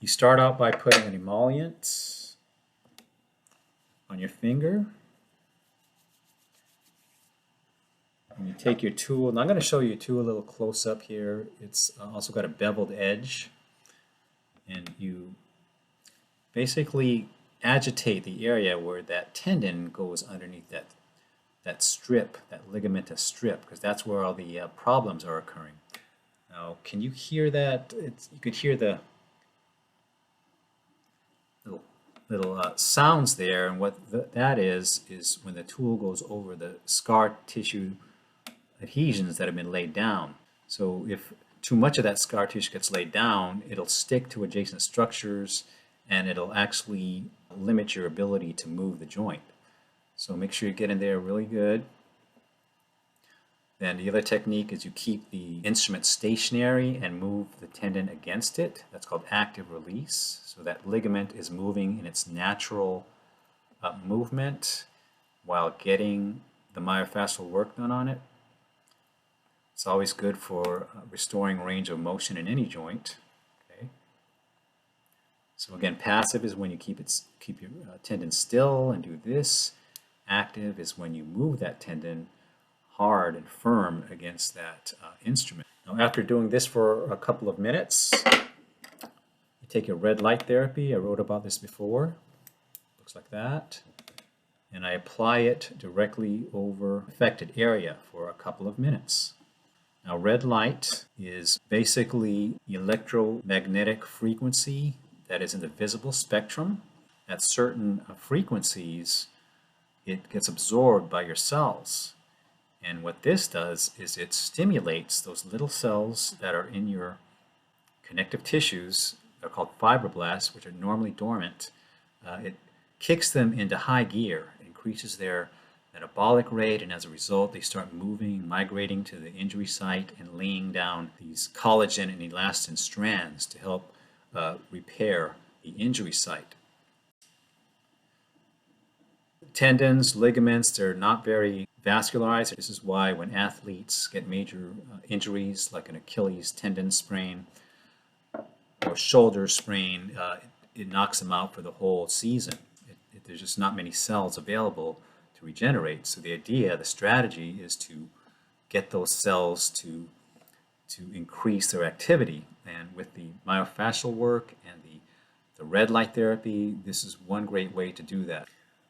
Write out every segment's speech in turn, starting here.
You start out by putting an emollient on your finger. And you take your tool, and I'm going to show you a tool a little close up here. It's also got a beveled edge. And you basically agitate the area where that tendon goes underneath that strip, that ligamentous strip, because that's where all the problems are occurring. Now, can you hear that? You could hear the little sounds there, and what that is when the tool goes over the scar tissue adhesions that have been laid down. So if too much of that scar tissue gets laid down, it'll stick to adjacent structures and it'll actually limit your ability to move the joint. So make sure you get in there really good. Then the other technique is you keep the instrument stationary and move the tendon against it. That's called active release. So that ligament is moving in its natural movement while getting the myofascial work done on it. It's always good for restoring range of motion in any joint. Okay. So again, passive is when you keep your tendon still and do this. Active is when you move that tendon hard and firm against that instrument. Now, after doing this for a couple of minutes, you take your red light therapy. I wrote about this before. Looks like that. And I apply it directly over affected area for a couple of minutes. Now, red light is basically electromagnetic frequency that is in the visible spectrum. At certain frequencies, it gets absorbed by your cells. And what this does is it stimulates those little cells that are in your connective tissues. They're called fibroblasts, which are normally dormant. It kicks them into high gear, increases their metabolic rate, and as a result they start moving, migrating to the injury site and laying down these collagen and elastin strands to help repair the injury site. Tendons, ligaments, they're not very vascularized. This is why when athletes get major injuries like an Achilles tendon sprain or shoulder sprain, it knocks them out for the whole season. There's just not many cells available to regenerate. So the idea, the strategy is to get those cells to increase their activity. And with the myofascial work and the red light therapy, this is one great way to do that.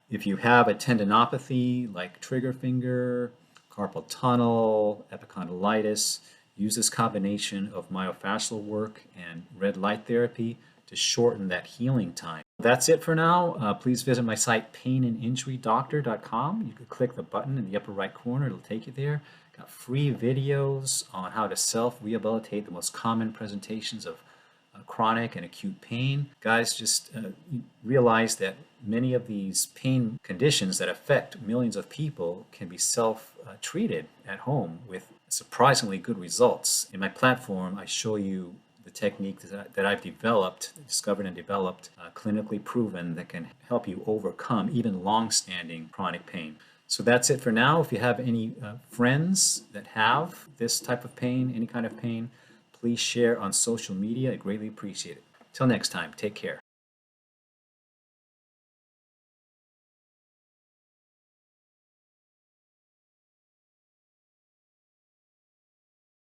If you have a tendinopathy like trigger finger, carpal tunnel, epicondylitis, use this combination of myofascial work and red light therapy to shorten that healing time. That's it for now. Please visit my site painandinjurydoctor.com. You can click the button in the upper right corner. It'll take you there. Got free videos on how to self-rehabilitate the most common presentations of chronic and acute pain. Guys, just realize that many of these pain conditions that affect millions of people can be self-treated at home with surprisingly good results. In my platform, I show you the technique that I've discovered and developed, clinically proven, that can help you overcome even long-standing chronic pain. So that's it for now. If you have any friends that have this type of pain, any kind of pain, please share on social media. I greatly appreciate it. Till next time, take care.